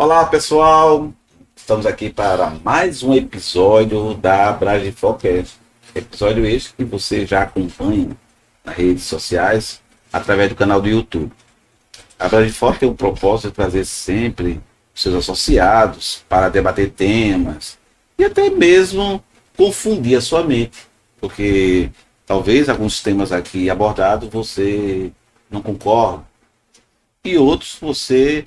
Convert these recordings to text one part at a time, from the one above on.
Olá, pessoal! Estamos aqui para mais um episódio da Abrage Focast. Episódio este que você já acompanha nas redes sociais através do canal do YouTube. A Abrage Foc tem o propósito de trazer sempre seus associados para debater temas e até mesmo confundir a sua mente, porque talvez alguns temas aqui abordados você não concorda e outros você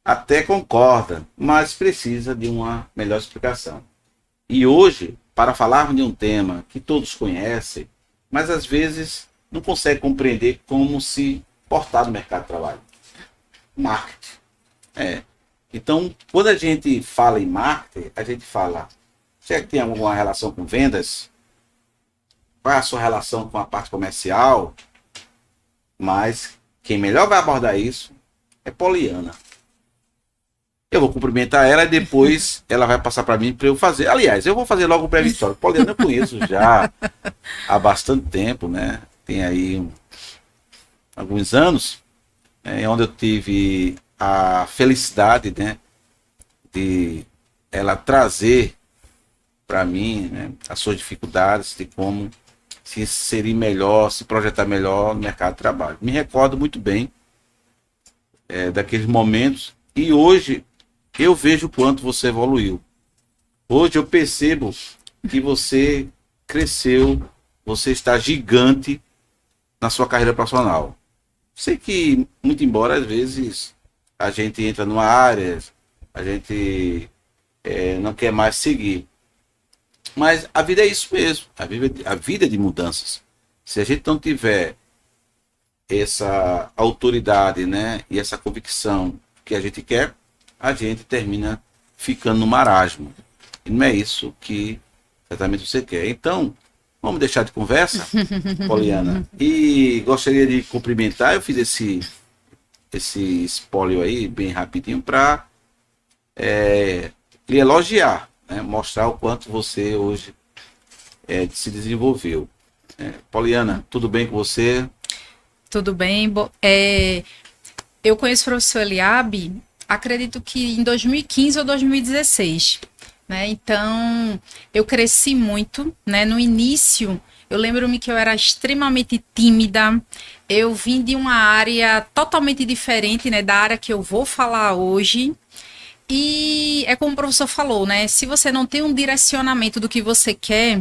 até concorda, mas precisa de uma melhor explicação. E hoje, para falarmos de um tema que todos conhecem, mas às vezes não consegue compreender como se portar no mercado de trabalho. Marketing. Então, quando a gente fala em marketing, a gente fala, será que tem alguma relação com vendas? Qual é a sua relação com a parte comercial? Mas quem melhor vai abordar isso é Poliana. Eu vou cumprimentar ela e depois ela vai passar para mim para eu fazer. Aliás, eu vou fazer logo o breve histórico. Poliana eu conheço já há bastante tempo, né? Tem aí alguns anos, onde eu tive a felicidade, né, de ela trazer para mim, né, as suas dificuldades de como se inserir melhor, se projetar melhor no mercado de trabalho. Me recordo muito bem daqueles momentos e hoje eu vejo o quanto você evoluiu. Hoje eu percebo que você cresceu, você está gigante na sua carreira profissional. Sei que, muito embora às vezes a gente entra numa área, a gente não quer mais seguir. Mas a vida é isso mesmo, a vida é de mudanças. Se a gente não tiver essa autoridade, né, e essa convicção que a gente quer, a gente termina ficando no marasmo. E não é isso que exatamente você quer. Então, vamos deixar de conversa, Poliana. E gostaria de cumprimentar, eu fiz esse espólio aí, bem rapidinho, para lhe elogiar, né? Mostrar o quanto você hoje se desenvolveu. Poliana, tudo bem com você? Tudo bem. Eu conheço o professor Eliabe, acredito que em 2015 ou 2016, né? Então, eu cresci muito, né? No início, eu lembro-me que eu era extremamente tímida, eu vim de uma área totalmente diferente, né? Da área que eu vou falar hoje. E é como o professor falou, né? Se você não tem um direcionamento do que você quer,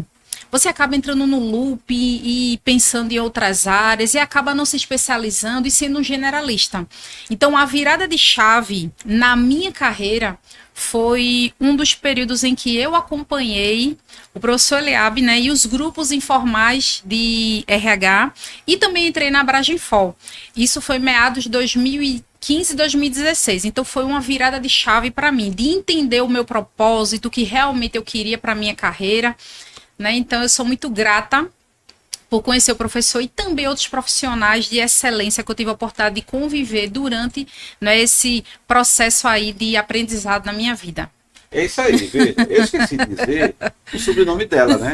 você acaba entrando no loop e pensando em outras áreas e acaba não se especializando e sendo um generalista. Então, a virada de chave na minha carreira foi um dos períodos em que eu acompanhei o professor Eliabe, né, e os grupos informais de RH, e também entrei na Abraginfol. Isso foi meados de 2015 e 2016. Então foi uma virada de chave para mim, de entender o meu propósito, o que realmente eu queria para minha carreira, né? Então eu sou muito grata por conhecer o professor e também outros profissionais de excelência que eu tive a oportunidade de conviver durante, né, esse processo aí de aprendizado na minha vida. É isso aí, veja. Eu esqueci de dizer o sobrenome dela, né?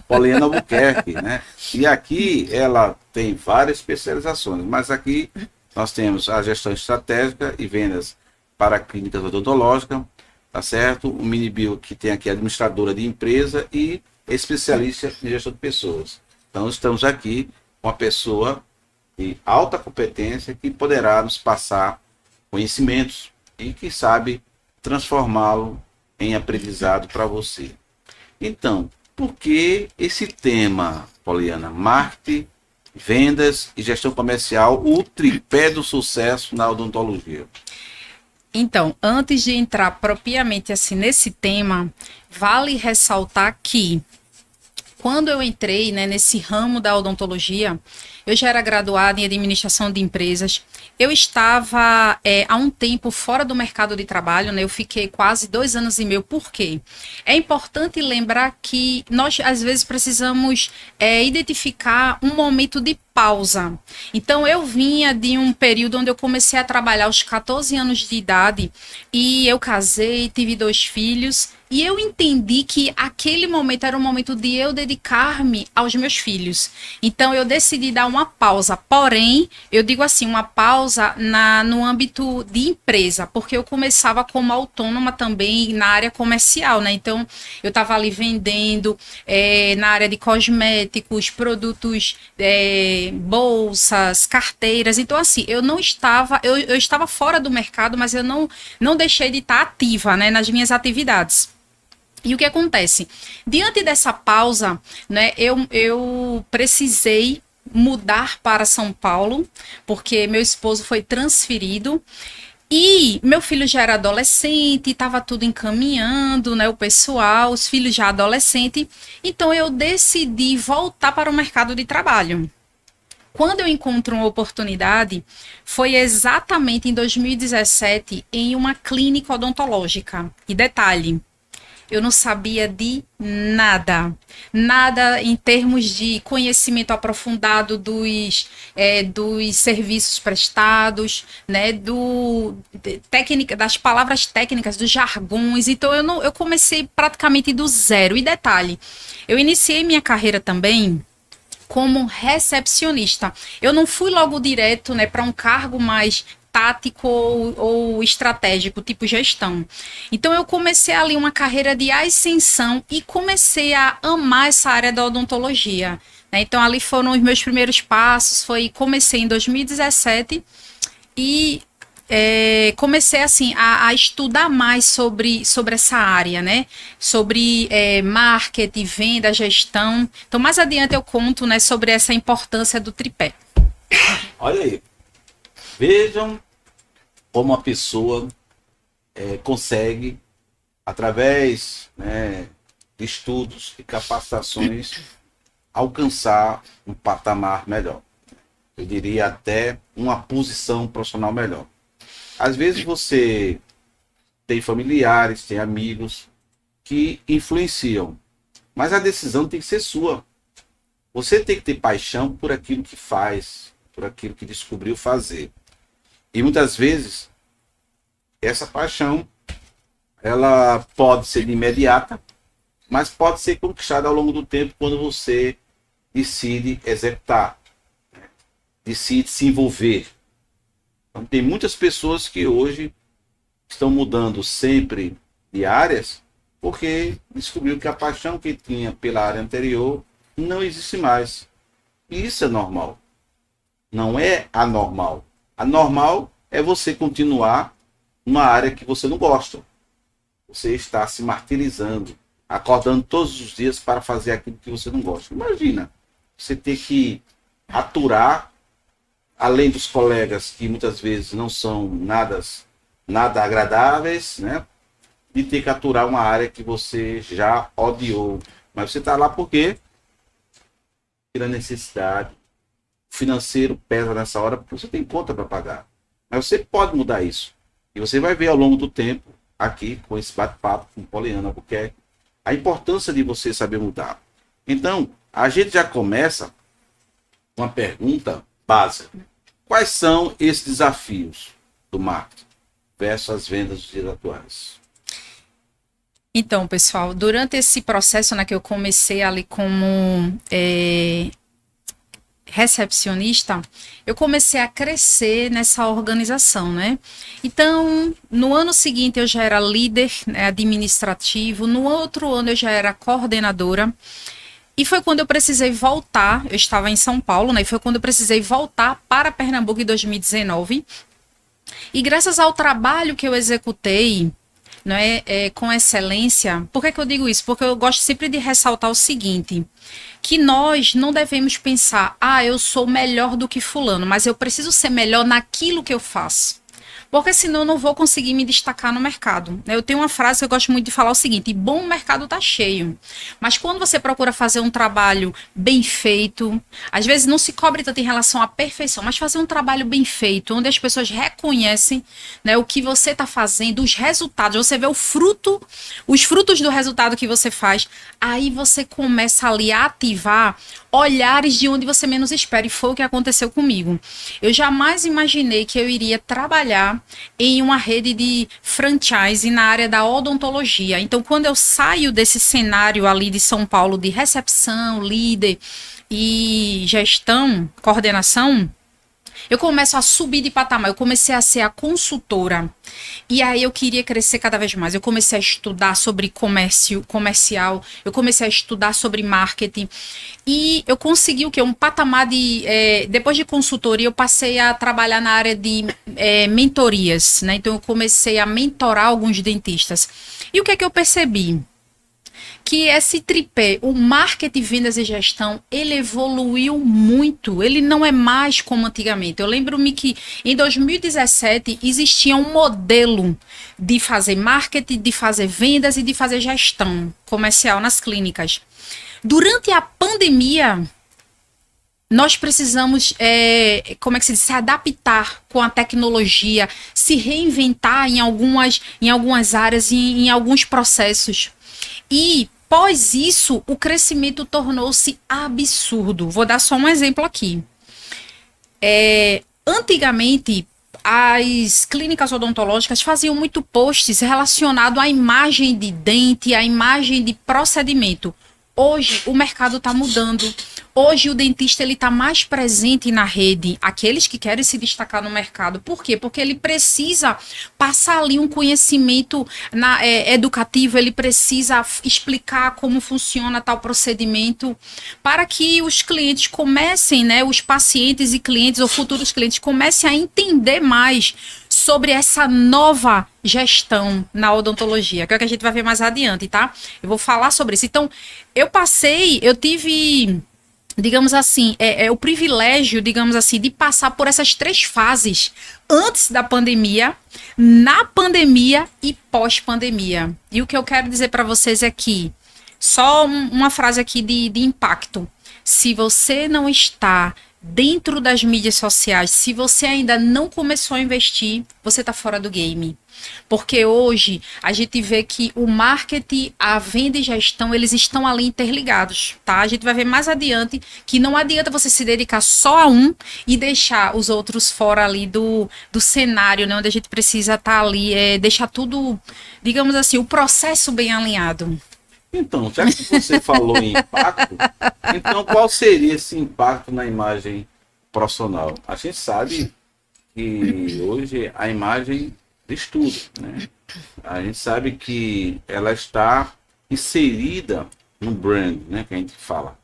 Poliana Albuquerque, né? E aqui ela tem várias especializações, mas aqui nós temos a gestão estratégica e vendas para clínicas odontológicas, tá certo? O Minibio, que tem aqui a administradora de empresa e especialista em gestão de pessoas. Então estamos aqui com uma pessoa de alta competência que poderá nos passar conhecimentos e que sabe transformá-lo em aprendizado para você. Então, por que esse tema, Poliana? Marketing, vendas e gestão comercial, o tripé do sucesso na odontologia. Então, antes de entrar propriamente assim nesse tema, vale ressaltar que quando eu entrei, né, nesse ramo da odontologia, eu já era graduada em administração de empresas. Eu estava há um tempo fora do mercado de trabalho, né? Eu fiquei quase 2 anos e meio. Por quê? É importante lembrar que nós, às vezes, precisamos identificar um momento de pausa. Então, eu vinha de um período onde eu comecei a trabalhar aos 14 anos de idade e eu casei, tive 2 filhos E eu entendi que aquele momento era um momento de eu dedicar-me aos meus filhos. Então eu decidi dar uma pausa. Porém, eu digo assim, uma pausa no âmbito de empresa, porque eu começava como autônoma também na área comercial, né? Então eu estava ali vendendo na área de cosméticos, produtos, bolsas, carteiras. Então, assim, eu estava fora do mercado, mas eu não deixei de estar ativa, né, nas minhas atividades. E o que acontece? Diante dessa pausa, né, eu precisei mudar para São Paulo, porque meu esposo foi transferido. E meu filho já era adolescente, estava tudo encaminhando, né? O pessoal, os filhos já adolescentes. Então eu decidi voltar para o mercado de trabalho. Quando eu encontro uma oportunidade, foi exatamente em 2017 em uma clínica odontológica. E detalhe, eu não sabia de nada. Nada em termos de conhecimento aprofundado dos serviços prestados, né? Técnica, das palavras técnicas, dos jargões. Então, eu comecei praticamente do zero. E detalhe, eu iniciei minha carreira também como recepcionista. Eu não fui logo direto, né, para um cargo mais tático ou estratégico, tipo gestão. Então eu comecei ali uma carreira de ascensão e comecei a amar essa área da odontologia, né? Então ali foram os meus primeiros passos, comecei em 2017 e comecei assim a estudar mais sobre essa área, né? Sobre marketing, venda, gestão. Então mais adiante eu conto, né, sobre essa importância do tripé. Olha aí, vejam como a pessoa consegue, através, né, de estudos e capacitações, alcançar um patamar melhor. Eu diria até uma posição profissional melhor. Às vezes você tem familiares, tem amigos que influenciam, mas a decisão tem que ser sua. Você tem que ter paixão por aquilo que faz, por aquilo que descobriu fazer. E muitas vezes essa paixão ela pode ser imediata, mas pode ser conquistada ao longo do tempo quando você decide executar, decide se envolver. Então, tem muitas pessoas que hoje estão mudando sempre de áreas porque descobriu que a paixão que tinha pela área anterior não existe mais. E isso é normal. Não é anormal. Anormal é você continuar numa área que você não gosta. Você está se martirizando, acordando todos os dias para fazer aquilo que você não gosta. Imagina, você ter que aturar, além dos colegas que muitas vezes não são nada agradáveis, né? De ter que aturar uma área que você já odiou. Mas você está lá porque pela necessidade. O financeiro pesa nessa hora porque você tem conta para pagar. Mas você pode mudar isso. E você vai ver ao longo do tempo, aqui com esse bate-papo com Poliana Albuquerque, a importância de você saber mudar. Então, a gente já começa com uma pergunta básica. Quais são esses desafios do marketing versus as vendas dos dias atuais? Então, pessoal, durante esse processo, né, que eu comecei ali como recepcionista, eu comecei a crescer nessa organização, né? Então, no ano seguinte eu já era líder, né, administrativo, no outro ano eu já era coordenadora. E foi quando eu precisei voltar, eu estava em São Paulo, né? E foi quando eu precisei voltar para Pernambuco em 2019. E graças ao trabalho que eu executei, né, com excelência, por que eu digo isso? Porque eu gosto sempre de ressaltar o seguinte, que nós não devemos pensar, eu sou melhor do que fulano, mas eu preciso ser melhor naquilo que eu faço. Porque senão eu não vou conseguir me destacar no mercado. Eu tenho uma frase que eu gosto muito de falar o seguinte, bom mercado está cheio. Mas quando você procura fazer um trabalho bem feito, às vezes não se cobre tanto em relação à perfeição, mas fazer um trabalho bem feito, onde as pessoas reconhecem, né, o que você está fazendo, os resultados, você vê os frutos do resultado que você faz, aí você começa ali a ativar olhares de onde você menos espera. E foi o que aconteceu comigo. Eu jamais imaginei que eu iria trabalhar trabalhar em uma rede de franchise na área da odontologia. Então, quando eu saio desse cenário ali de São Paulo de recepção, líder e gestão, coordenação, eu começo a subir de patamar, eu comecei a ser a consultora. E aí eu queria crescer cada vez mais. Eu comecei a estudar sobre comercial, eu comecei a estudar sobre marketing. E eu consegui o quê? Um patamar de... depois de consultoria, eu passei a trabalhar na área de mentorias, né? Então eu comecei a mentorar alguns dentistas. E o que é que eu percebi? Que esse tripé, o marketing, vendas e gestão, ele evoluiu muito. Ele não é mais como antigamente. Eu lembro-me que em 2017 existia um modelo de fazer marketing, de fazer vendas e de fazer gestão comercial nas clínicas. Durante a pandemia, nós precisamos, como é que se diz, se adaptar com a tecnologia, se reinventar em algumas áreas, em alguns processos. E, pós isso, o crescimento tornou-se absurdo. Vou dar só um exemplo aqui. Antigamente, as clínicas odontológicas faziam muito posts relacionados à imagem de dente, à imagem de procedimento. Hoje, o mercado está mudando. Hoje, o dentista está mais presente na rede. Aqueles que querem se destacar no mercado. Por quê? Porque ele precisa passar ali um conhecimento educativo, ele precisa explicar como funciona tal procedimento, para que os clientes comecem, né, os pacientes e clientes ou futuros clientes comecem a entender mais sobre essa nova gestão na odontologia, que é o que a gente vai ver mais adiante, tá? Eu vou falar sobre isso. Então, eu tive, digamos assim, o privilégio, digamos assim, de passar por essas 3 fases antes da pandemia, na pandemia e pós-pandemia. E o que eu quero dizer para vocês é que, só uma frase aqui de impacto, se você não está dentro das mídias sociais, se você ainda não começou a investir, você está fora do game. Porque hoje a gente vê que o marketing, a venda e gestão, eles estão ali interligados, tá? A gente vai ver mais adiante que não adianta você se dedicar só a um e deixar os outros fora ali do cenário, né? Onde a gente precisa estar ali, deixar tudo, digamos assim, o processo bem alinhado. Então, já que você falou em impacto, então qual seria esse impacto na imagem profissional? A gente sabe que hoje a imagem diz tudo, né? A gente sabe que ela está inserida no brand, né, que a gente fala.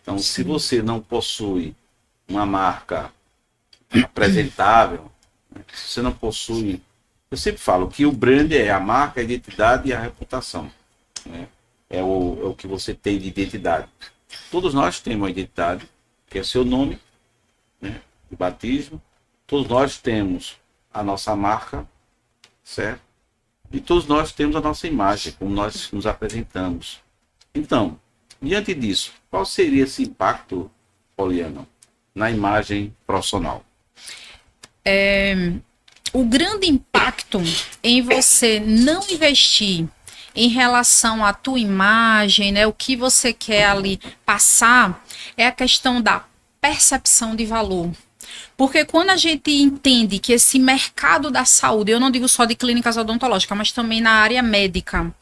Então, se você não possui uma marca apresentável, né, se você não possui... Eu sempre falo que o brand é a marca, a identidade e a reputação, né? É o que você tem de identidade. Todos nós temos uma identidade, que é o seu nome, né, de batismo. Todos nós temos a nossa marca, certo? E todos nós temos a nossa imagem, como nós nos apresentamos. Então, diante disso, qual seria esse impacto, Poliana, na imagem profissional? O grande impacto em você não investir em relação à tua imagem, né, o que você quer ali passar, é a questão da percepção de valor. Porque quando a gente entende que esse mercado da saúde, eu não digo só de clínicas odontológicas, mas também na área médica,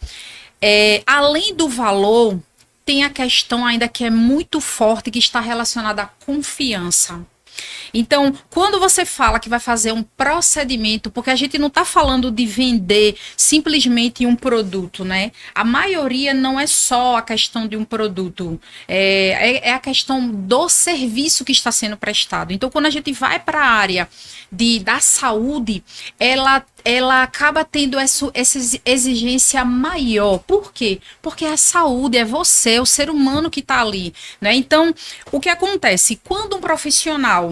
além do valor, tem a questão ainda que é muito forte, que está relacionada à confiança. Então, quando você fala que vai fazer um procedimento, porque a gente não está falando de vender simplesmente um produto, né? A maioria não é só a questão de um produto, é a questão do serviço que está sendo prestado. Então, quando a gente vai para a área da saúde, ela acaba tendo essa exigência maior. Por quê? Porque a saúde é você, é o ser humano que está ali, né? Então, o que acontece? Quando um profissional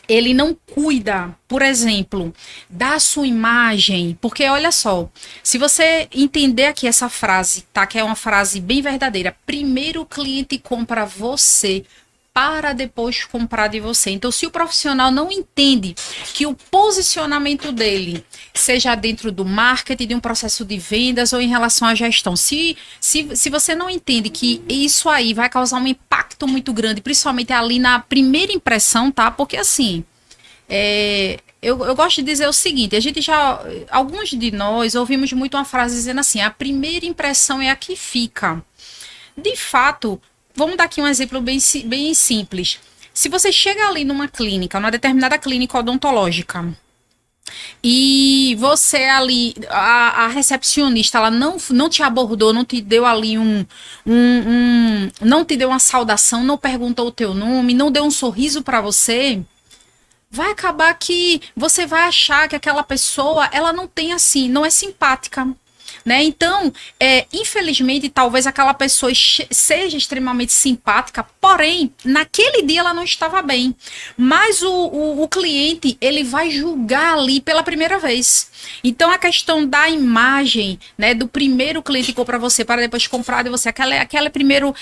ele não cuida, por exemplo, da sua imagem, porque olha só, se você entender aqui essa frase, tá, que é uma frase bem verdadeira, primeiro o cliente compra você para depois comprar de você. Então, se o profissional não entende que o posicionamento dele seja dentro do marketing, de um processo de vendas ou em relação à gestão, se você não entende que isso aí vai causar um impacto muito grande, principalmente ali na primeira impressão, tá? Porque assim, eu gosto de dizer o seguinte, alguns de nós ouvimos muito uma frase dizendo assim, a primeira impressão é a que fica. De fato, vamos dar aqui um exemplo bem simples. Se você chega ali numa clínica, numa determinada clínica odontológica, e você ali, a recepcionista, ela não te abordou, não te deu ali não te deu uma saudação, não perguntou o teu nome, não deu um sorriso para você, vai acabar que você vai achar que aquela pessoa, ela não tem assim, não é simpática. Né? Então, infelizmente, talvez aquela pessoa seja extremamente simpática, porém, naquele dia ela não estava bem. Mas o cliente, ele vai julgar ali pela primeira vez. Então, a questão da imagem, né, do primeiro cliente que compra você para depois comprar de você, aquele primeiro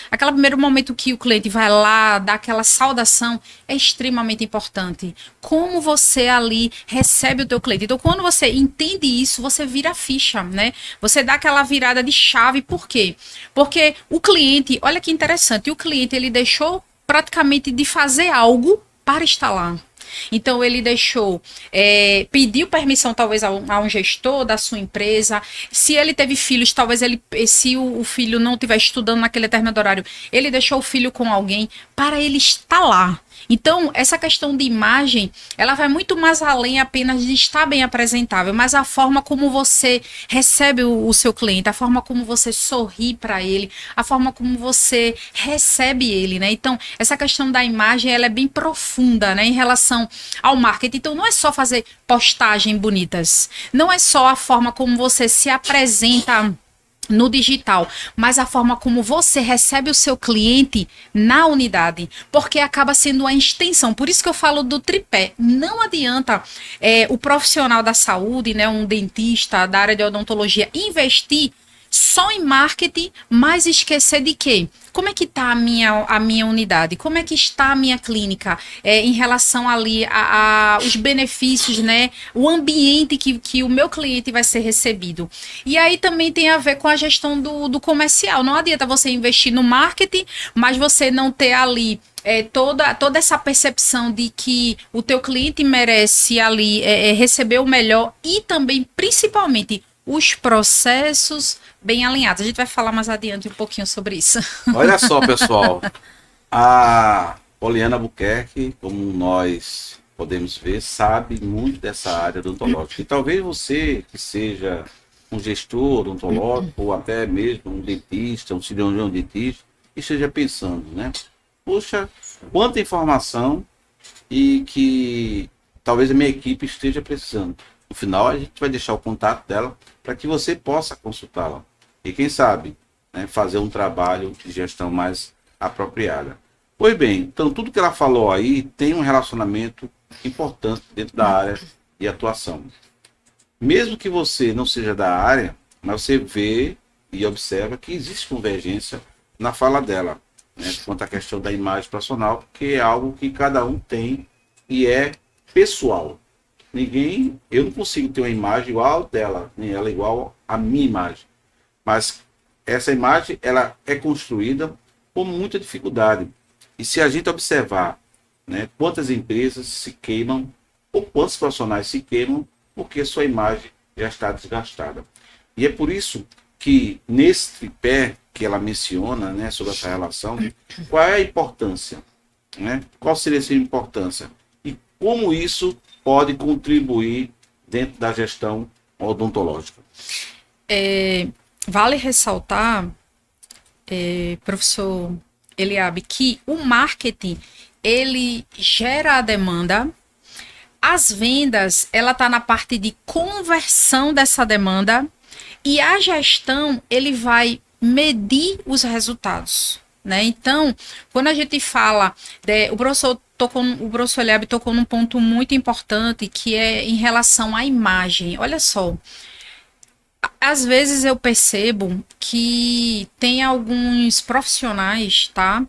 momento que o cliente vai lá, dá aquela saudação, é extremamente importante. Como você ali recebe o teu cliente. Então, quando você entende isso, você vira a ficha, né? Você dá aquela virada de chave, por quê? Porque o cliente, olha que interessante, o cliente, ele deixou praticamente de fazer algo para estar lá. Então, ele pediu permissão talvez a um gestor da sua empresa. Se ele teve filhos, talvez se o filho não estiver estudando naquele determinado horário, ele deixou o filho com alguém para ele estar lá. Então, essa questão de imagem, ela vai muito mais além apenas de estar bem apresentável, mas a forma como você recebe o seu cliente, a forma como você sorri para ele, a forma como você recebe ele, né? Então, essa questão da imagem, ela é bem profunda, né, em relação ao marketing. Então, não é só fazer postagens bonitas, não é só a forma como você se apresenta no digital, mas a forma como você recebe o seu cliente na unidade, porque acaba sendo uma extensão. Por isso que eu falo do tripé. Não adianta o profissional da saúde, né, um dentista da área de odontologia, investir só em marketing, mas esquecer de quê? Como é que está a minha unidade? Como é que está a minha clínica em relação ali os benefícios, né? O ambiente que o meu cliente vai ser recebido. E aí também tem a ver com a gestão do comercial. Não adianta você investir no marketing, mas você não ter ali toda essa percepção de que o teu cliente merece ali receber o melhor e também, principalmente, os processos bem alinhados. A gente vai falar mais adiante um pouquinho sobre isso. Olha só, pessoal. A Poliana Albuquerque, como nós podemos ver, sabe muito dessa área odontológica. E talvez você, que seja um gestor odontológico, ou até mesmo um dentista, um cirurgião dentista, esteja pensando, né? Poxa, quanta informação e que talvez a minha equipe esteja precisando. No final, a gente vai deixar o contato dela para que você possa consultá-la. E quem sabe, né, fazer um trabalho de gestão mais apropriada. Pois bem, então tudo que ela falou aí tem um relacionamento importante dentro da área de atuação. Mesmo que você não seja da área, mas você vê e observa que existe convergência na fala dela, né, quanto à questão da imagem profissional, que é algo que cada um tem e é pessoal. Eu não consigo ter uma imagem igual dela, nem ela igual à minha imagem. Mas essa imagem, ela é construída com muita dificuldade. E se a gente observar, né, quantas empresas se queimam, ou quantos profissionais se queimam, porque sua imagem já está desgastada. E é por isso que nesse tripé que ela menciona, né, sobre essa relação, qual é a importância? Né? Qual seria essa importância? E como isso pode contribuir dentro da gestão odontológica? Vale ressaltar, professor Eliabe, que o marketing, ele gera a demanda, as vendas, ela está na parte de conversão dessa demanda, e a gestão, ele vai medir os resultados, né? Então, quando a gente fala, o professor Eliabe tocou num ponto muito importante, que é em relação à imagem. Olha só, às vezes eu percebo que tem alguns profissionais, tá,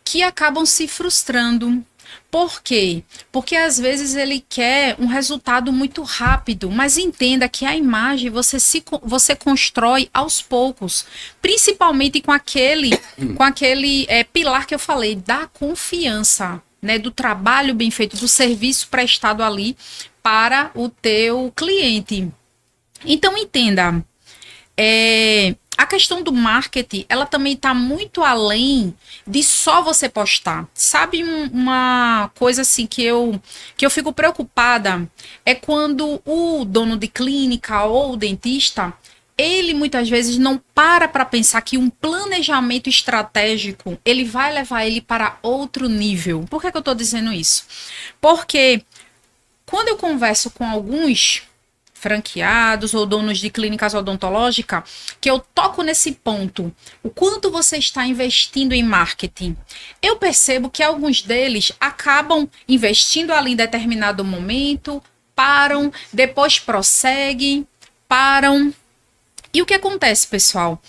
que acabam se frustrando. Por quê? Porque às vezes ele quer um resultado muito rápido, mas entenda que a imagem você constrói aos poucos, principalmente com aquele pilar que eu falei, da confiança, né, do trabalho bem feito, do serviço prestado ali para o teu cliente. Então, entenda, a questão do marketing, ela também está muito além de só você postar. Sabe uma coisa assim que eu fico preocupada é quando o dono de clínica ou o dentista, ele muitas vezes não para pensar que um planejamento estratégico, ele vai levar ele para outro nível. Por que eu estou dizendo isso? Porque quando eu converso com alguns franqueados ou donos de clínicas odontológicas, que eu toco nesse ponto, o quanto você está investindo em marketing, eu percebo que alguns deles acabam investindo ali em determinado momento, param, depois prosseguem, param. E o que acontece, pessoal?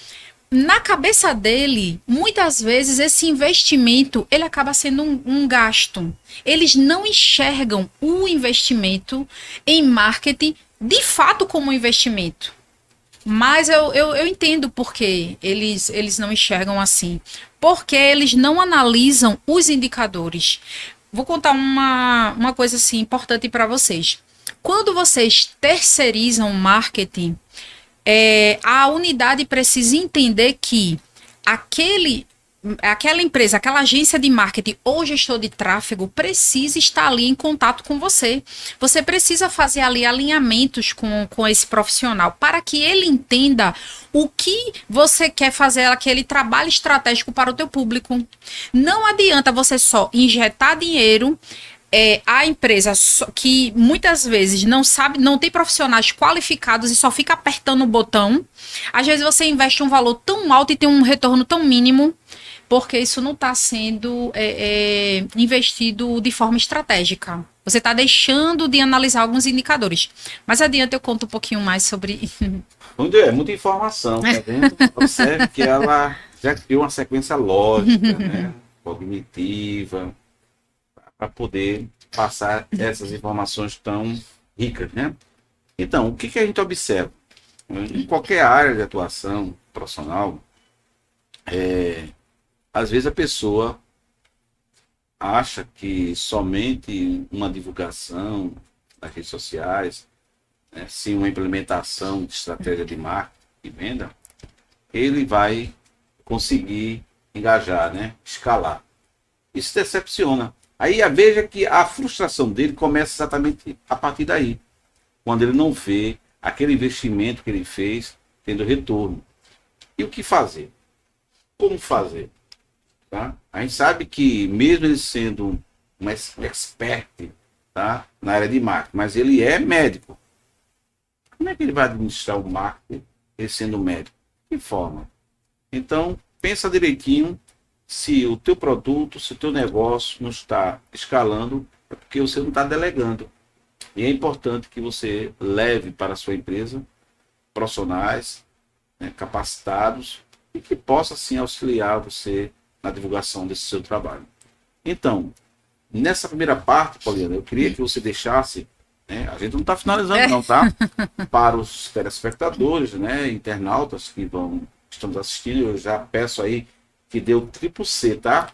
Na cabeça dele, muitas vezes esse investimento ele acaba sendo um gasto. Eles não enxergam o investimento em marketing de fato como um investimento. Mas eu entendo por que eles não enxergam assim. Porque eles não analisam os indicadores. Vou contar uma coisa assim importante para vocês. Quando vocês terceirizam o marketing, a unidade precisa entender que aquela empresa, aquela agência de marketing ou gestor de tráfego precisa estar ali em contato com você. Você precisa fazer ali alinhamentos com esse profissional para que ele entenda o que você quer fazer, aquele trabalho estratégico para o teu público. Não adianta você só injetar dinheiro. A empresa que muitas vezes não sabe, não tem profissionais qualificados e só fica apertando o botão. Às vezes você investe um valor tão alto e tem um retorno tão mínimo, porque isso não está sendo investido de forma estratégica. Você está deixando de analisar alguns indicadores. Mais adiante eu conto um pouquinho mais sobre... Muita informação, tá vendo? Observe que ela já criou uma sequência lógica, né? Cognitiva, para poder passar essas informações tão ricas, né? Então, o que a gente observa? Em qualquer área de atuação profissional, às vezes a pessoa acha que somente uma divulgação nas redes sociais, né, sem uma implementação de estratégia de marketing e venda, ele vai conseguir engajar, né, escalar. Isso decepciona. Aí veja que a frustração dele começa exatamente a partir daí, quando ele não vê aquele investimento que ele fez tendo retorno. E o que fazer? Como fazer? Tá? A gente sabe que mesmo ele sendo um expert, tá, na área de marketing, mas ele é médico. Como é que ele vai administrar o marketing ele sendo médico? De que forma? Então, pensa direitinho. Se o teu produto, se o teu negócio não está escalando, é porque você não está delegando. E é importante que você leve para a sua empresa profissionais, né, capacitados e que possa, sim, auxiliar você na divulgação desse seu trabalho. Então, nessa primeira parte, Poliana, eu queria que você deixasse, né, a gente não está finalizando não, tá? Para os telespectadores, né, internautas que estamos assistindo, eu já peço aí que dê o triplo C, tá?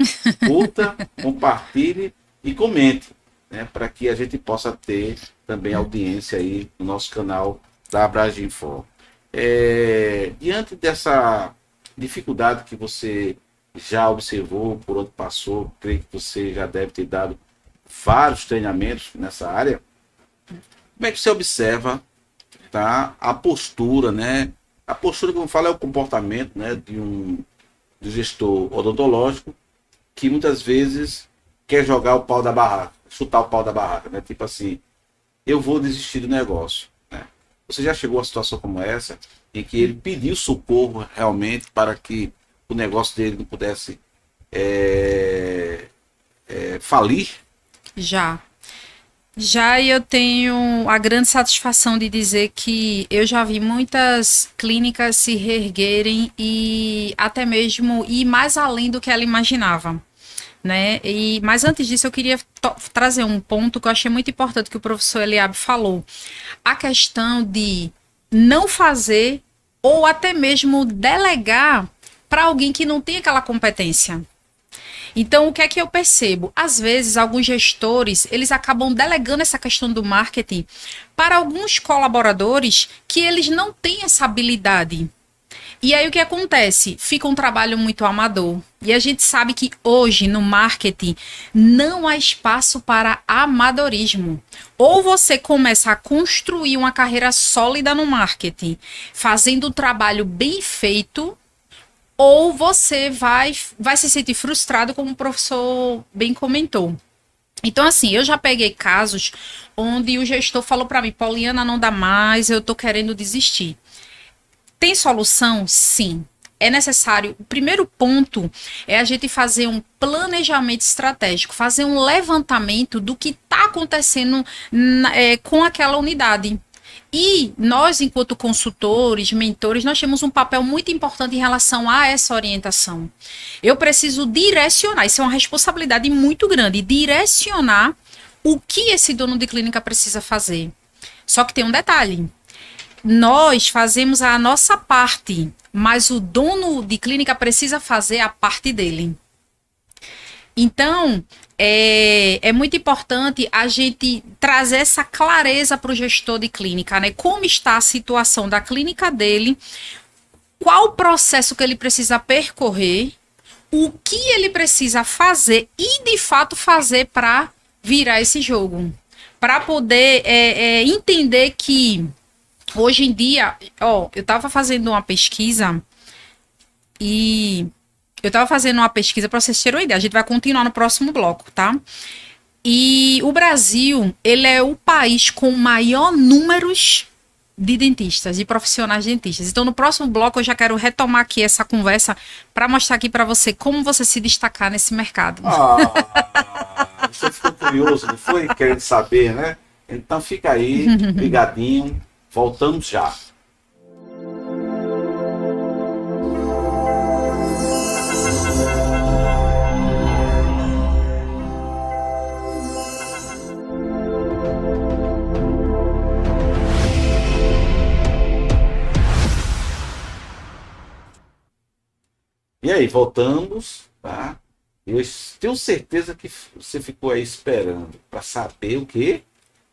Curta, compartilhe e comente, né? Para que a gente possa ter também audiência aí no nosso canal da Abraginfo. Diante dessa dificuldade que você já observou, por onde passou, creio que você já deve ter dado vários treinamentos nessa área. Como é que você observa, tá, a postura, né? A postura, como eu falo, é o comportamento, né, do gestor odontológico, que muitas vezes quer jogar o pau da barraca, chutar o pau da barraca, né? Tipo assim, eu vou desistir do negócio, né? Você já chegou a uma situação como essa, em que ele pediu socorro realmente para que o negócio dele não pudesse falir? Já eu tenho a grande satisfação de dizer que eu já vi muitas clínicas se reerguerem e até mesmo ir mais além do que ela imaginava, né? Mas antes disso eu queria trazer um ponto que eu achei muito importante que o professor Eliabe falou. A questão de não fazer ou até mesmo delegar para alguém que não tem aquela competência. Então, o que é que eu percebo? Às vezes, alguns gestores, eles acabam delegando essa questão do marketing para alguns colaboradores que eles não têm essa habilidade. E aí o que acontece? Fica um trabalho muito amador. E a gente sabe que hoje no marketing não há espaço para amadorismo. Ou você começa a construir uma carreira sólida no marketing, fazendo um trabalho bem feito, ou você vai se sentir frustrado, como o professor bem comentou. Então, assim, eu já peguei casos onde o gestor falou para mim, Poliana, não dá mais, eu tô querendo desistir. Tem solução? Sim. É necessário. O primeiro ponto é a gente fazer um planejamento estratégico, fazer um levantamento do que está acontecendo com aquela unidade. E nós, enquanto consultores, mentores, nós temos um papel muito importante em relação a essa orientação. Eu preciso direcionar, isso é uma responsabilidade muito grande, direcionar o que esse dono de clínica precisa fazer. Só que tem um detalhe. Nós fazemos a nossa parte, mas o dono de clínica precisa fazer a parte dele. Então, é muito importante a gente trazer essa clareza para o gestor de clínica, né? Como está a situação da clínica dele, qual o processo que ele precisa percorrer, o que ele precisa fazer e, de fato, fazer para virar esse jogo. Para poder entender que hoje em dia, eu estava fazendo uma pesquisa para vocês terem uma ideia. A gente vai continuar no próximo bloco, tá? E o Brasil, ele é o país com maior números de dentistas, de profissionais dentistas. Então, no próximo bloco, eu já quero retomar aqui essa conversa para mostrar aqui para você como você se destacar nesse mercado. Você ficou curioso, não foi? Querendo saber, né? Então, fica aí, ligadinho. Voltamos já. E aí, voltamos, tá? Eu tenho certeza que você ficou aí esperando para saber o quê?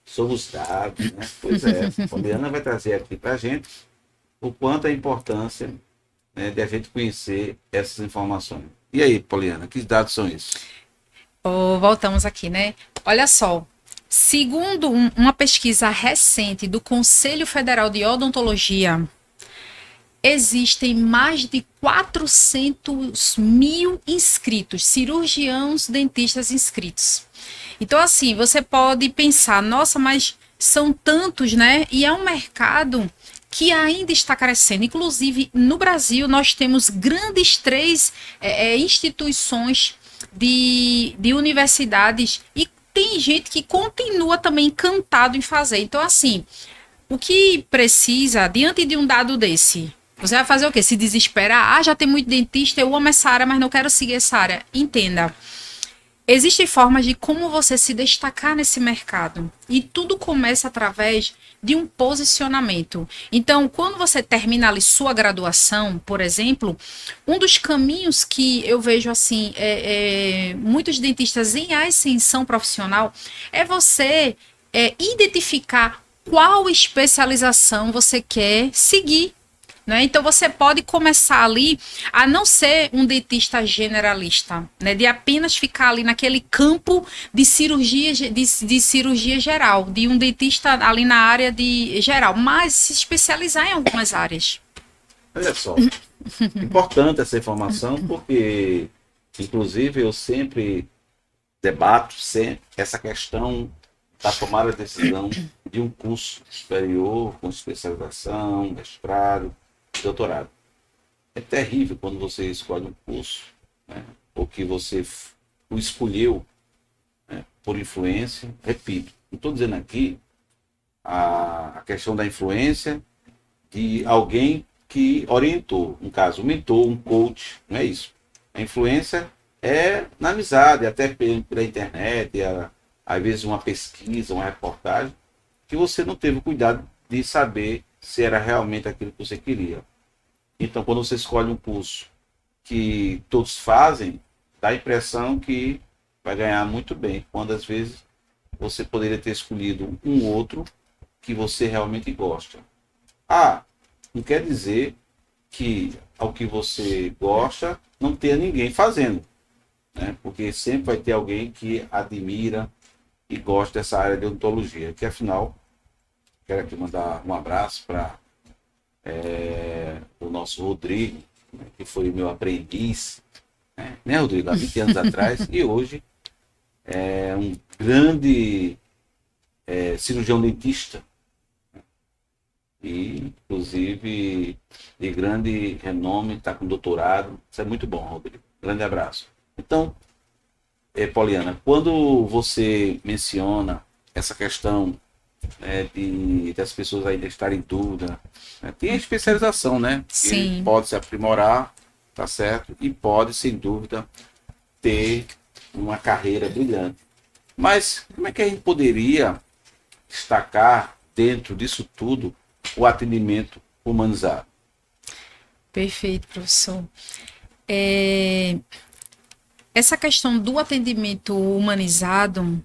Sobre os dados, né? Pois é, a Poliana vai trazer aqui para a gente o quanto a importância, né, de a gente conhecer essas informações. E aí, Poliana, que dados são esses? Voltamos aqui, né? Olha só, segundo uma pesquisa recente do Conselho Federal de Odontologia, existem mais de 400 mil inscritos, cirurgiãos dentistas inscritos. Então, assim, você pode pensar, nossa, mas são tantos, né? E é um mercado que ainda está crescendo. Inclusive, no Brasil, nós temos grandes três instituições de universidades e tem gente que continua também encantado em fazer. Então, assim, o que precisa, diante de um dado desse, você vai fazer o quê? Se desesperar? Já tem muito dentista, eu amo essa área, mas não quero seguir essa área. Entenda. Existem formas de como você se destacar nesse mercado. E tudo começa através de um posicionamento. Então, quando você termina ali sua graduação, por exemplo, um dos caminhos que eu vejo assim, muitos dentistas em ascensão profissional, é você identificar qual especialização você quer seguir. Né? Então você pode começar ali a não ser um dentista generalista, né? De apenas ficar ali naquele campo de cirurgia, de cirurgia geral, de um dentista ali na área de geral, mas se especializar em algumas áreas. Olha só, importante essa informação, porque inclusive eu sempre debato essa questão da tomada de decisão de um curso superior, com especialização, mestrado, doutorado. É terrível quando você escolhe um curso, né, ou que você o escolheu, né, por influência. Repito, não estou dizendo aqui a questão da influência de alguém que orientou, no caso, um mentor, um coach, não é isso. A influência é na amizade, até pela internet, às vezes uma pesquisa, uma reportagem, que você não teve o cuidado de saber se era realmente aquilo que você queria. Então, quando você escolhe um curso que todos fazem, dá a impressão que vai ganhar muito bem, quando às vezes você poderia ter escolhido um outro que você realmente gosta. Ah, não quer dizer que ao que você gosta não tenha ninguém fazendo, né? Porque sempre vai ter alguém que admira e gosta dessa área de odontologia. Que afinal, quero aqui mandar um abraço para o nosso Rodrigo, né, que foi meu aprendiz, né, Rodrigo, há 20 anos atrás, e hoje é um grande cirurgião dentista, e inclusive de grande renome, está com doutorado. Isso é muito bom, Rodrigo. Grande abraço. Então, Poliana, quando você menciona essa questão, né, das pessoas ainda estarem em dúvida, né, tem a especialização, né? Sim. Que pode se aprimorar, tá certo? E pode, sem dúvida, ter uma carreira brilhante. Mas como é que a gente poderia destacar dentro disso tudo o atendimento humanizado? Perfeito, professor. Essa questão do atendimento humanizado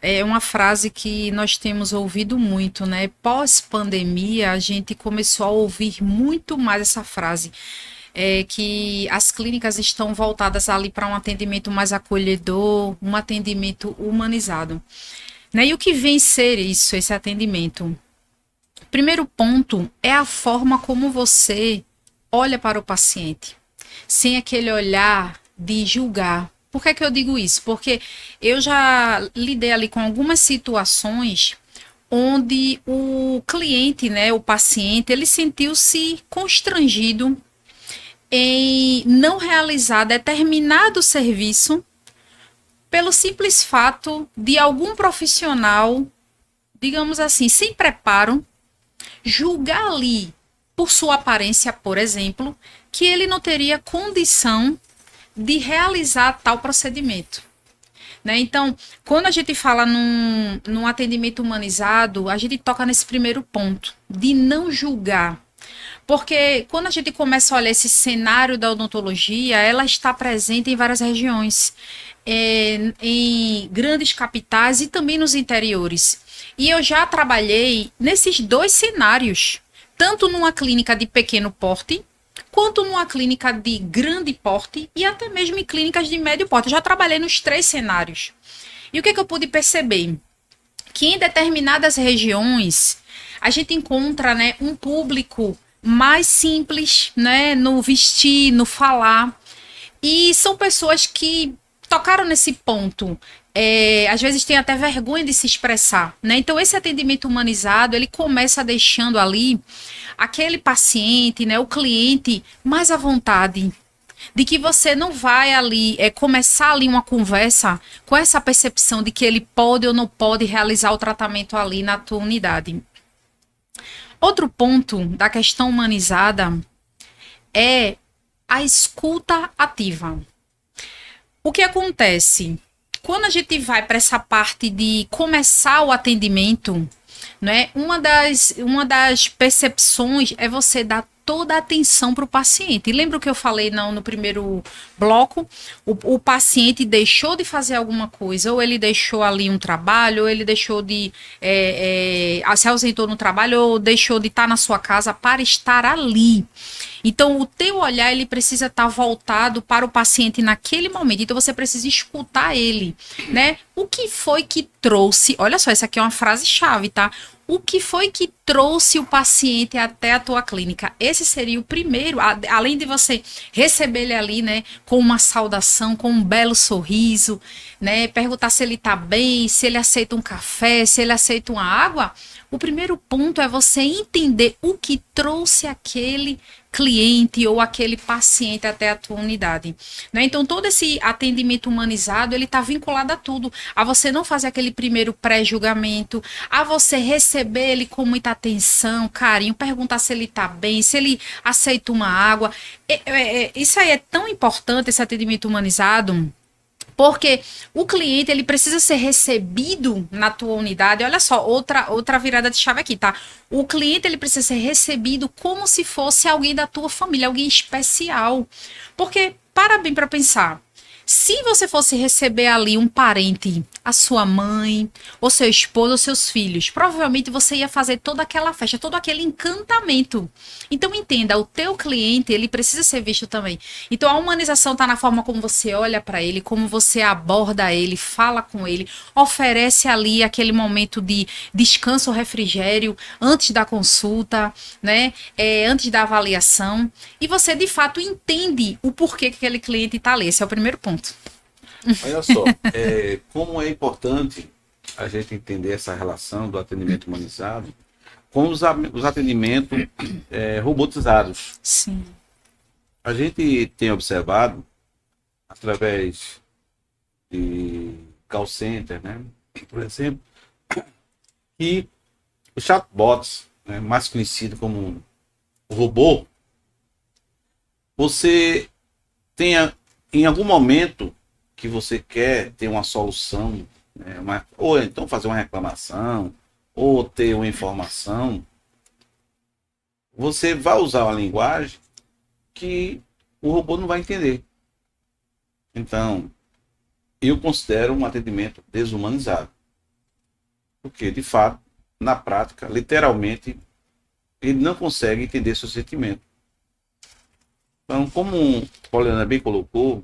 é uma frase que nós temos ouvido muito, né? Pós-pandemia, a gente começou a ouvir muito mais essa frase. Que as clínicas estão voltadas ali para um atendimento mais acolhedor, um atendimento humanizado. Né? E o que vem ser isso, esse atendimento? Primeiro ponto é a forma como você olha para o paciente, sem aquele olhar de julgar. Por que eu digo isso? Porque eu já lidei ali com algumas situações onde o cliente, né, o paciente, ele sentiu-se constrangido em não realizar determinado serviço pelo simples fato de algum profissional, digamos assim, sem preparo, julgar ali por sua aparência, por exemplo, que ele não teria condição de realizar tal procedimento. Né? Então, quando a gente fala num atendimento humanizado, a gente toca nesse primeiro ponto, de não julgar. Porque quando a gente começa a olhar esse cenário da odontologia, ela está presente em várias regiões, em grandes capitais e também nos interiores. E eu já trabalhei nesses dois cenários, tanto numa clínica de pequeno porte, quanto numa clínica de grande porte e até mesmo em clínicas de médio porte. Eu já trabalhei nos três cenários. E o que eu pude perceber? Que em determinadas regiões a gente encontra, né, um público mais simples, né, no vestir, no falar. E são pessoas que tocaram nesse ponto. Às vezes tem até vergonha de se expressar, né? Então esse atendimento humanizado, ele começa deixando ali aquele paciente, né, o cliente mais à vontade, de que você não vai ali começar ali uma conversa com essa percepção de que ele pode ou não pode realizar o tratamento ali na tua unidade. Outro ponto da questão humanizada é a escuta ativa. O que acontece? Quando a gente vai para essa parte de começar o atendimento, né, uma das percepções é você dar toda a atenção para o paciente. E lembra o que eu falei no primeiro bloco? O paciente deixou de fazer alguma coisa, ou ele deixou ali um trabalho, ou ele deixou de se ausentou no trabalho, ou deixou de estar na sua casa para estar ali. Então, o teu olhar, ele precisa estar voltado para o paciente naquele momento. Então, você precisa escutar ele, né? O que foi que trouxe... Olha só, essa aqui é uma frase-chave, tá? O que foi que trouxe o paciente até a tua clínica? Esse seria o primeiro, além de você receber ele ali, né, com uma saudação, com um belo sorriso, né, perguntar se ele tá bem, se ele aceita um café, se ele aceita uma água. O primeiro ponto é você entender o que trouxe aquele cliente ou aquele paciente até a tua unidade, né? Então, todo esse atendimento humanizado, ele está vinculado a tudo, a você não fazer aquele primeiro pré-julgamento, a você receber ele com muita atenção, carinho, perguntar se ele está bem, se ele aceita uma água. Isso aí é tão importante, esse atendimento humanizado, porque o cliente, ele precisa ser recebido na tua unidade. Olha só, outra virada de chave aqui, tá? O cliente, ele precisa ser recebido como se fosse alguém da tua família, alguém especial. Porque, para bem para pensar, Se você fosse receber ali um parente, a sua mãe, ou seu esposo, ou seus filhos, provavelmente você ia fazer toda aquela festa, todo aquele encantamento. Então entenda, o teu cliente, ele precisa ser visto também. Então a humanização está na forma como você olha para ele, como você aborda ele, fala com ele, oferece ali aquele momento de descanso, refrigério antes da consulta, né? Antes da avaliação. E você de fato entende o porquê que aquele cliente está ali. Esse é o primeiro ponto. Olha só, como é importante a gente entender essa relação do atendimento humanizado com os atendimentos robotizados. Sim. A gente tem observado, através de call center, né, por exemplo, que os chatbots, né, mais conhecido como o robô, você tenha em algum momento que você quer ter uma solução, né, ou então fazer uma reclamação, ou ter uma informação, você vai usar uma linguagem que o robô não vai entender. Então, eu considero um atendimento desumanizado. Porque, de fato, na prática, literalmente, ele não consegue entender seu sentimento. Então, como a Poliana bem colocou,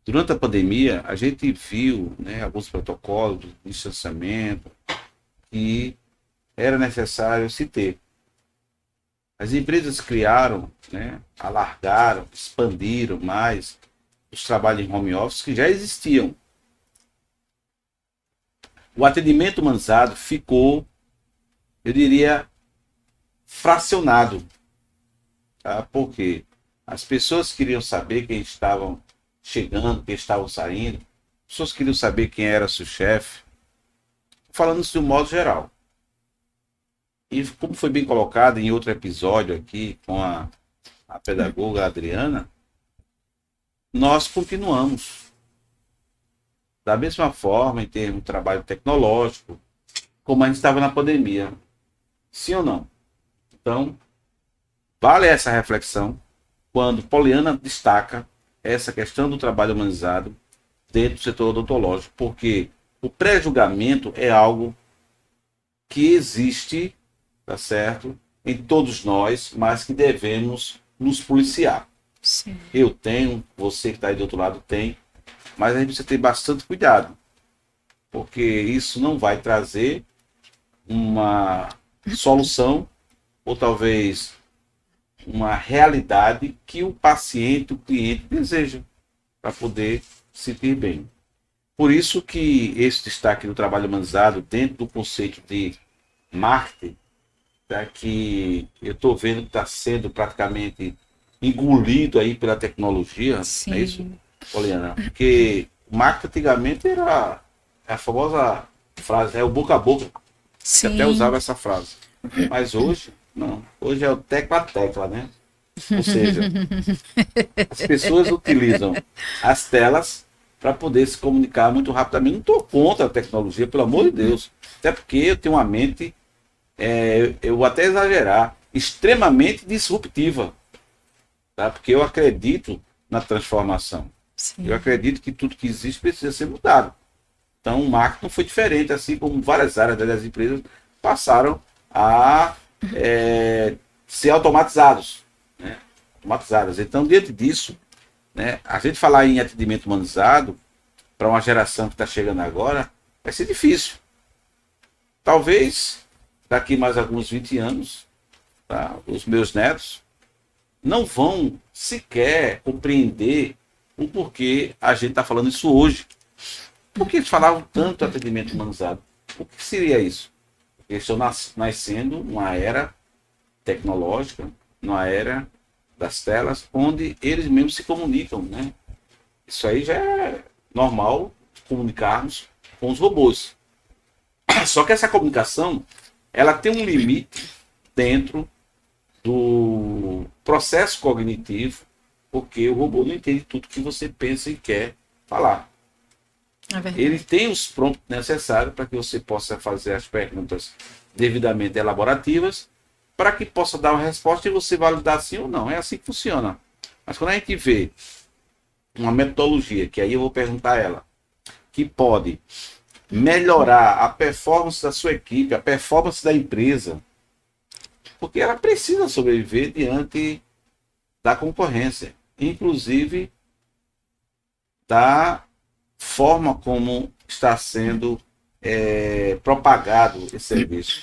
durante a pandemia, a gente viu, né, alguns protocolos de distanciamento que era necessário se ter. As empresas criaram, né, alargaram, expandiram mais os trabalhos em home office que já existiam. O atendimento humanizado ficou, eu diria, fracionado. Tá? Porque as pessoas queriam saber quem estavam chegando, quem estavam saindo. As pessoas queriam saber quem era seu chefe. Falando isso de um modo geral. E como foi bem colocado em outro episódio aqui com a pedagoga Adriana, nós continuamos da mesma forma em termos de trabalho tecnológico, como a gente estava na pandemia. Sim ou não? Então, vale essa reflexão quando Poliana destaca essa questão do trabalho humanizado dentro do setor odontológico, porque o pré-julgamento é algo que existe, tá certo, em todos nós, mas que devemos nos policiar. Sim. Eu tenho, você que está aí do outro lado tem, mas a gente precisa ter bastante cuidado, porque isso não vai trazer uma solução ou talvez uma realidade que o paciente, o cliente deseja para poder se sentir bem. Por isso que esse destaque do trabalho humanizado dentro do conceito de marketing, tá, que eu estou vendo que está sendo praticamente engolido aí pela tecnologia, Sim. não é isso, Poliana? Porque o marketing antigamente era a famosa frase, o boca a boca, que até usava essa frase. Mas hoje, não. Hoje é o tecla a tecla, né? Ou seja, as pessoas utilizam as telas para poder se comunicar muito rapidamente. Não estou contra a tecnologia, pelo amor de Deus. Até porque eu tenho uma mente, eu vou até exagerar, extremamente disruptiva. Tá? Porque eu acredito na transformação. Sim. Eu acredito que tudo que existe precisa ser mudado. Então o marketing não foi diferente, assim como várias áreas das empresas passaram a ser automatizados. Né? Automatizadas. Então, diante disso, né, a gente falar em atendimento humanizado para uma geração que está chegando agora vai ser difícil. Talvez daqui mais alguns 20 anos, tá, os meus netos não vão sequer compreender o porquê a gente está falando isso hoje. Por que eles falavam tanto atendimento humanizado? O que seria isso? Eles estão nascendo numa era tecnológica, numa era das telas, onde eles mesmos se comunicam, né? Isso aí já é normal comunicarmos com os robôs. Só que essa comunicação, ela tem um limite dentro do processo cognitivo, porque o robô não entende tudo que você pensa e quer falar. Ele tem os prompts necessários para que você possa fazer as perguntas devidamente elaborativas, para que possa dar uma resposta e você validar sim ou não. É assim que funciona. Mas quando a gente vê uma metodologia, que aí eu vou perguntar a ela, que pode melhorar a performance da sua equipe, a performance da empresa, porque ela precisa sobreviver diante da concorrência, inclusive da forma como está sendo propagado esse serviço.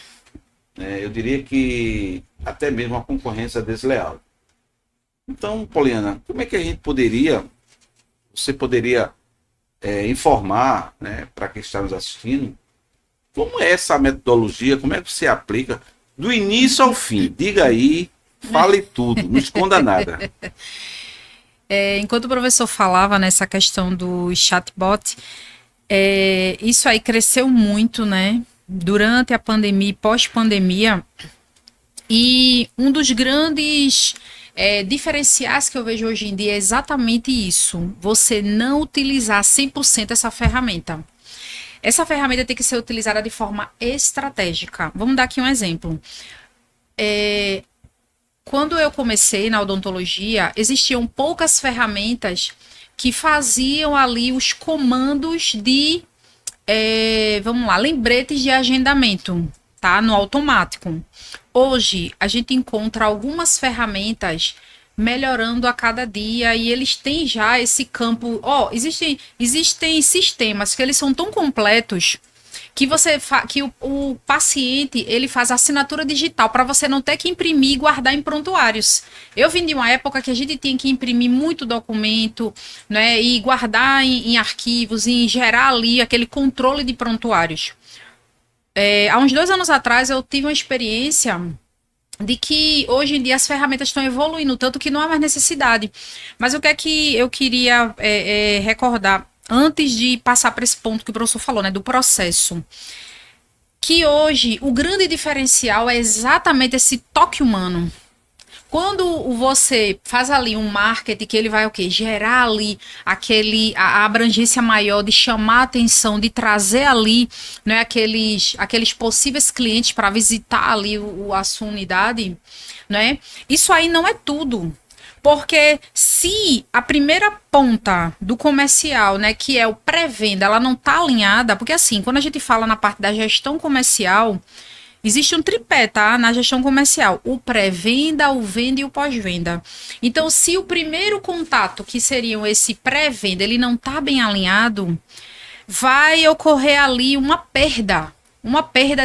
Eu diria que até mesmo a concorrência desleal. Então, Poliana, como é que a gente você poderia informar, né, para quem está nos assistindo, como é essa metodologia, como é que você aplica do início ao fim? Diga aí, fale tudo, não esconda nada. Enquanto o professor falava nessa questão do chatbot, isso aí cresceu muito, né? Durante a pandemia e pós-pandemia. E um dos grandes diferenciais que eu vejo hoje em dia é exatamente isso. Você não utilizar 100% essa ferramenta. Essa ferramenta tem que ser utilizada de forma estratégica. Vamos dar aqui um exemplo. Quando eu comecei na odontologia, existiam poucas ferramentas que faziam ali os comandos de, lembretes de agendamento, tá? No automático. Hoje, a gente encontra algumas ferramentas melhorando a cada dia e eles têm já esse campo. Existem sistemas que eles são tão completos que o paciente ele faz assinatura digital para você não ter que imprimir e guardar em prontuários. Eu vim de uma época que a gente tinha que imprimir muito documento, né, e guardar em arquivos, e gerar ali aquele controle de prontuários. Há uns 2 anos atrás eu tive uma experiência de que hoje em dia as ferramentas estão evoluindo, tanto que não há mais necessidade. Mas o que é que eu queria recordar, antes de passar para esse ponto que o professor falou, né, do processo, que hoje o grande diferencial é exatamente esse toque humano. Quando você faz ali um marketing que ele vai o quê? Gerar ali a abrangência maior de chamar a atenção, de trazer ali, né, aqueles possíveis clientes para visitar ali a sua unidade, né? Isso aí não é tudo. Porque se a primeira ponta do comercial, né, que é o pré-venda, ela não está alinhada, porque assim, quando a gente fala na parte da gestão comercial, existe um tripé, tá? Na gestão comercial. O pré-venda, o venda e o pós-venda. Então, se o primeiro contato, que seria esse pré-venda, ele não está bem alinhado, vai ocorrer ali uma perda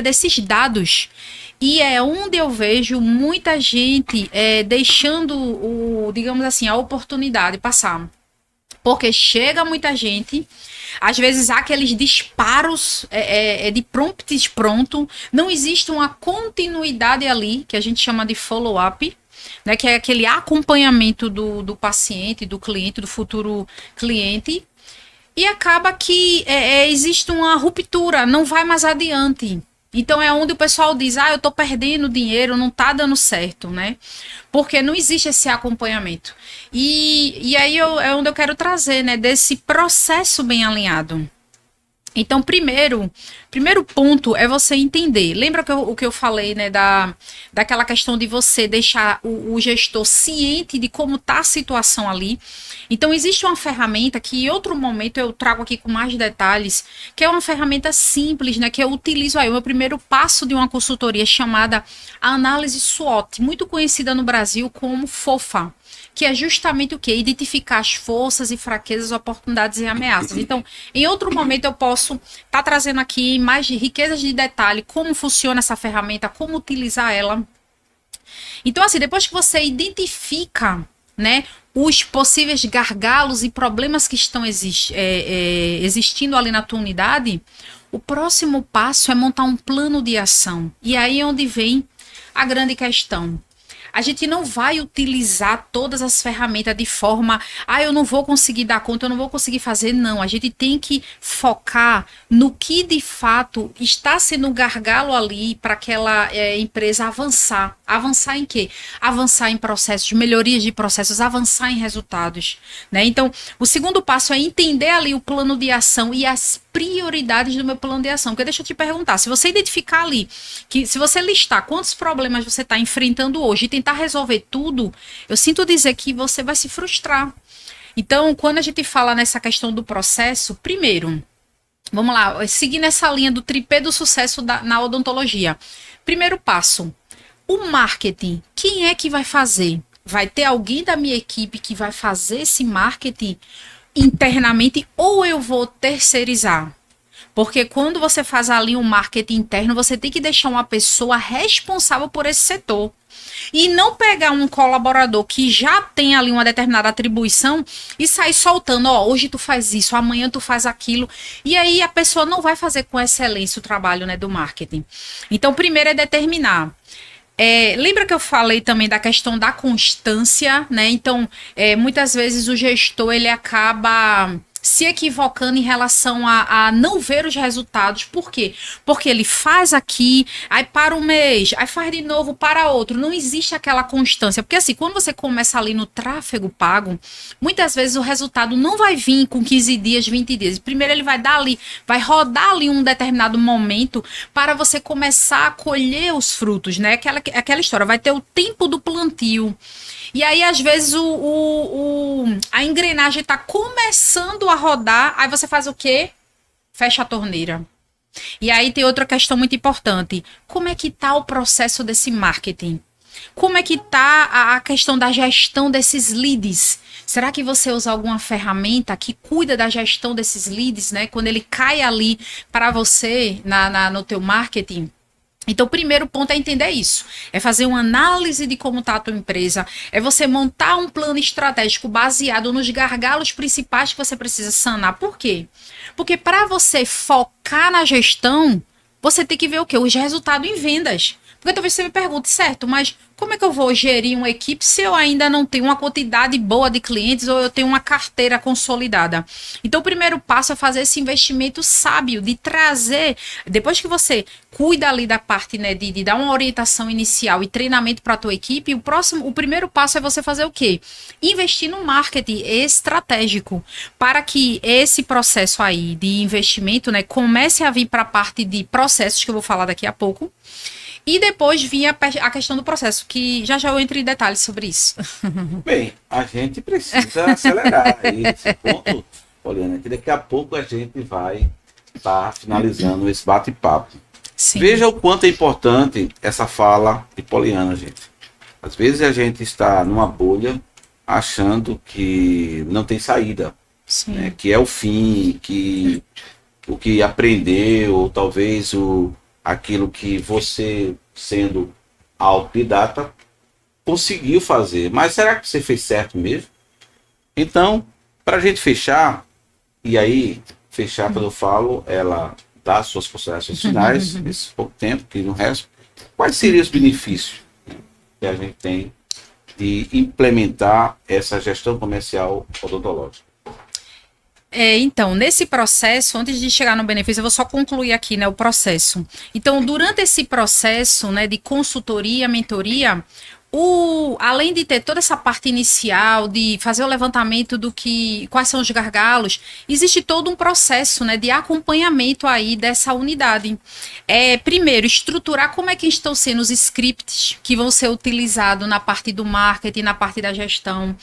desses dados. E é onde eu vejo muita gente deixando, digamos assim, a oportunidade passar. Porque chega muita gente, às vezes há aqueles disparos de prompts pronto, não existe uma continuidade ali, que a gente chama de follow-up, né, que é aquele acompanhamento do paciente, do cliente, do futuro cliente, e acaba que existe uma ruptura, não vai mais adiante. Então é onde o pessoal diz, eu tô perdendo dinheiro, não tá dando certo, né? Porque não existe esse acompanhamento. E aí é onde eu quero trazer, né, desse processo bem alinhado. Então, primeiro ponto é você entender. Lembra o que eu falei, né, daquela questão de você deixar o gestor ciente de como está a situação ali. Então, existe uma ferramenta que em outro momento eu trago aqui com mais detalhes, que é uma ferramenta simples, né, que eu utilizo aí, o meu primeiro passo de uma consultoria chamada análise SWOT, muito conhecida no Brasil como FOFA, que é justamente o quê? Identificar as forças e fraquezas, oportunidades e ameaças. Então, em outro momento eu posso estar trazendo aqui mais riquezas de detalhe, como funciona essa ferramenta, como utilizar ela. Então, assim, depois que você identifica, né, os possíveis gargalos e problemas que estão existindo ali na tua unidade, o próximo passo é montar um plano de ação. E aí é onde vem a grande questão. A gente não vai utilizar todas as ferramentas de forma, eu não vou conseguir dar conta, eu não vou conseguir fazer, não. A gente tem que focar no que de fato está sendo um gargalo ali para aquela empresa avançar. Avançar em quê? Avançar em processos, melhorias de processos, avançar em resultados, né? Então, o segundo passo é entender ali o plano de ação e as prioridades do meu plano de ação. Porque deixa eu te perguntar, se você identificar ali, que se você listar quantos problemas você está enfrentando hoje e tentar resolver tudo, eu sinto dizer que você vai se frustrar. Então, quando a gente fala nessa questão do processo, primeiro, vamos lá, seguindo essa linha do tripé do sucesso na odontologia. Primeiro passo, o marketing. Quem é que vai fazer? Vai ter alguém da minha equipe que vai fazer esse marketing internamente ou eu vou terceirizar? Porque quando você faz ali um marketing interno, você tem que deixar uma pessoa responsável por esse setor. E não pegar um colaborador que já tem ali uma determinada atribuição e sair soltando, ó, hoje tu faz isso, amanhã tu faz aquilo. E aí a pessoa não vai fazer com excelência o trabalho, né, do marketing. Então, primeiro é determinar. Lembra que eu falei também da questão da constância, né? Então, muitas vezes o gestor ele acaba se equivocando em relação a não ver os resultados. Por quê? Porque ele faz aqui, aí para um mês, aí faz de novo para outro. Não existe aquela constância. Porque assim, quando você começa ali no tráfego pago, muitas vezes o resultado não vai vir com 15 dias, 20 dias. Primeiro ele vai dar ali, vai rodar ali um determinado momento para você começar a colher os frutos, né? Aquela história, vai ter o tempo do plantio. E aí, às vezes, a engrenagem está começando a rodar, aí você faz o quê? Fecha a torneira. E aí tem outra questão muito importante. Como é que está o processo desse marketing? Como é que está a questão da gestão desses leads? Será que você usa alguma ferramenta que cuida da gestão desses leads, né? Quando ele cai ali para você no teu marketing? Então, o primeiro ponto é entender isso. É fazer uma análise de como está a tua empresa. É você montar um plano estratégico baseado nos gargalos principais que você precisa sanar. Por quê? Porque para você focar na gestão, você tem que ver o quê? Os resultados em vendas. Porque talvez você me pergunte, certo, mas como é que eu vou gerir uma equipe se eu ainda não tenho uma quantidade boa de clientes ou eu tenho uma carteira consolidada? Então, o primeiro passo é fazer esse investimento sábio, de trazer, depois que você cuida ali da parte, né, de dar uma orientação inicial e treinamento para a tua equipe, o primeiro passo é você fazer o quê? Investir no marketing estratégico, para que esse processo aí de investimento, né, comece a vir para a parte de processos, que eu vou falar daqui a pouco. E depois vinha a questão do processo, que já eu entro em detalhes sobre isso. Bem, a gente precisa acelerar aí esse ponto, Poliana, que daqui a pouco a gente vai estar finalizando esse bate-papo. Veja o quanto é importante essa fala de Poliana, gente. Às vezes a gente está numa bolha achando que não tem saída, né? Que é o fim, que o que aprendeu, ou talvez aquilo que você, sendo autodidata, conseguiu fazer. Mas será que você fez certo mesmo? Então, para a gente fechar, e aí, fechar quando eu falo, ela dá suas considerações finais, nesse pouco tempo, que no resto, quais seriam os benefícios, né, que a gente tem de implementar essa gestão comercial odontológica? Então, nesse processo, antes de chegar no benefício, eu vou só concluir aqui, né, o processo. Então, durante esse processo, né, de consultoria, mentoria, além de ter toda essa parte inicial, de fazer o levantamento quais são os gargalos, existe todo um processo, né, de acompanhamento aí dessa unidade. Primeiro, estruturar como é que estão sendo os scripts que vão ser utilizados na parte do marketing, na parte da gestão.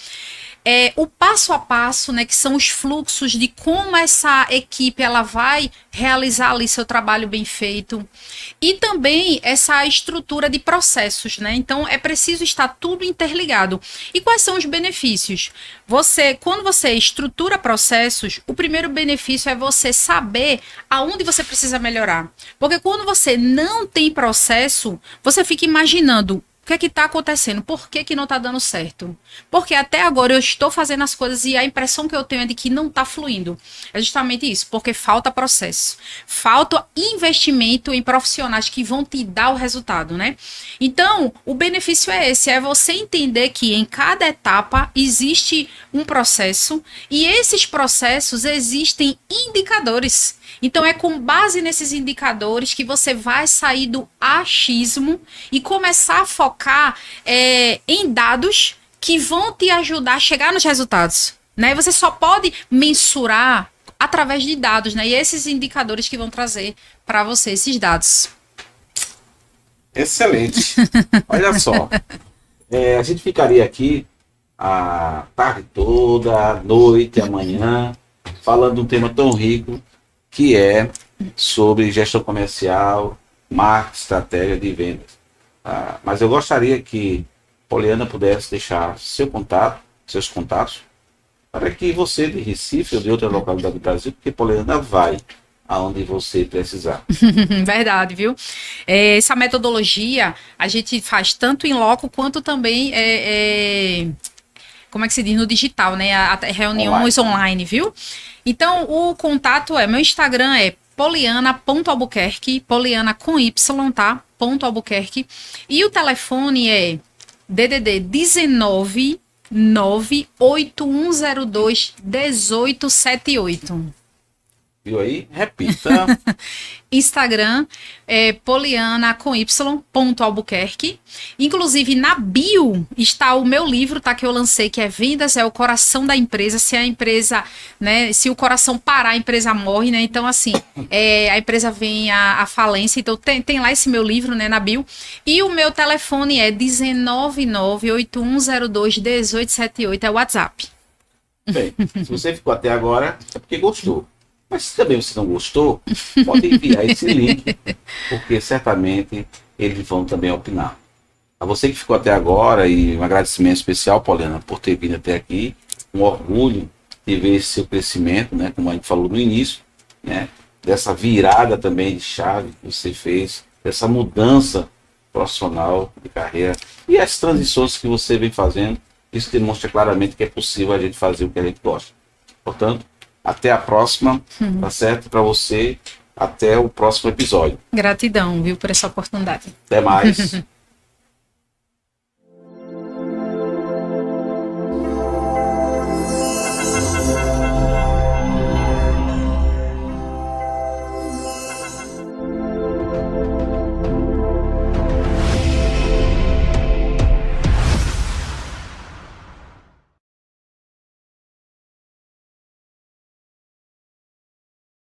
O passo a passo, né, que são os fluxos de como essa equipe ela vai realizar ali seu trabalho bem feito, e também essa estrutura de processos, né? Então é preciso estar tudo interligado. E quais são os benefícios? Quando você estrutura processos, o primeiro benefício é você saber aonde você precisa melhorar. Porque quando você não tem processo, você fica imaginando: o que é que está acontecendo? Por que que não está dando certo? Porque até agora eu estou fazendo as coisas e a impressão que eu tenho é de que não está fluindo. É justamente isso, porque falta processo. Falta investimento em profissionais que vão te dar o resultado, né? Então, o benefício é esse, é você entender que em cada etapa existe um processo e esses processos existem indicadores. Então, é com base nesses indicadores que você vai sair do achismo e começar a focar em dados que vão te ajudar a chegar nos resultados, né? Você só pode mensurar através de dados, né? E esses indicadores que vão trazer para você esses dados. Excelente. Olha só, a gente ficaria aqui a tarde toda, a noite, amanhã, falando de um tema tão rico que é sobre gestão comercial, marketing, estratégia de vendas. Mas eu gostaria que Poliana pudesse deixar seu contato, seus contatos, para que você de Recife ou de outra localidade do Brasil, porque Poliana vai aonde você precisar. Verdade, viu? Essa metodologia a gente faz tanto em loco quanto também como é que se diz, no digital, né? Reuniões online, viu? Então, o contato meu Instagram é poliana.albuquerque, Poliana com Y, tá? .albuquerque. E o telefone é DDD 19 98102 1878. Viu aí? Repita. Instagram é Poliana com Y.albuquerque. Inclusive, na bio está o meu livro, tá? Que eu lancei, que é Vendas é o Coração da Empresa. Se a empresa, né? Se o coração parar, a empresa morre, né? Então, assim, a empresa vem à falência. Então, tem lá esse meu livro, né? Na bio. E o meu telefone é 19981021878. É o WhatsApp. Bem, se você ficou até agora, é porque gostou. Mas se também você não gostou, pode enviar esse link, porque certamente eles vão também opinar. A você que ficou até agora, e um agradecimento especial, Poliana, por ter vindo até aqui, um orgulho de ver esse seu crescimento, né, como a gente falou no início, né, dessa virada também de chave que você fez, dessa mudança profissional de carreira e as transições que você vem fazendo, isso demonstra claramente que é possível a gente fazer o que a gente gosta. Portanto, até a próxima, tá certo? Para você, até o próximo episódio. Gratidão, viu, por essa oportunidade. Até mais.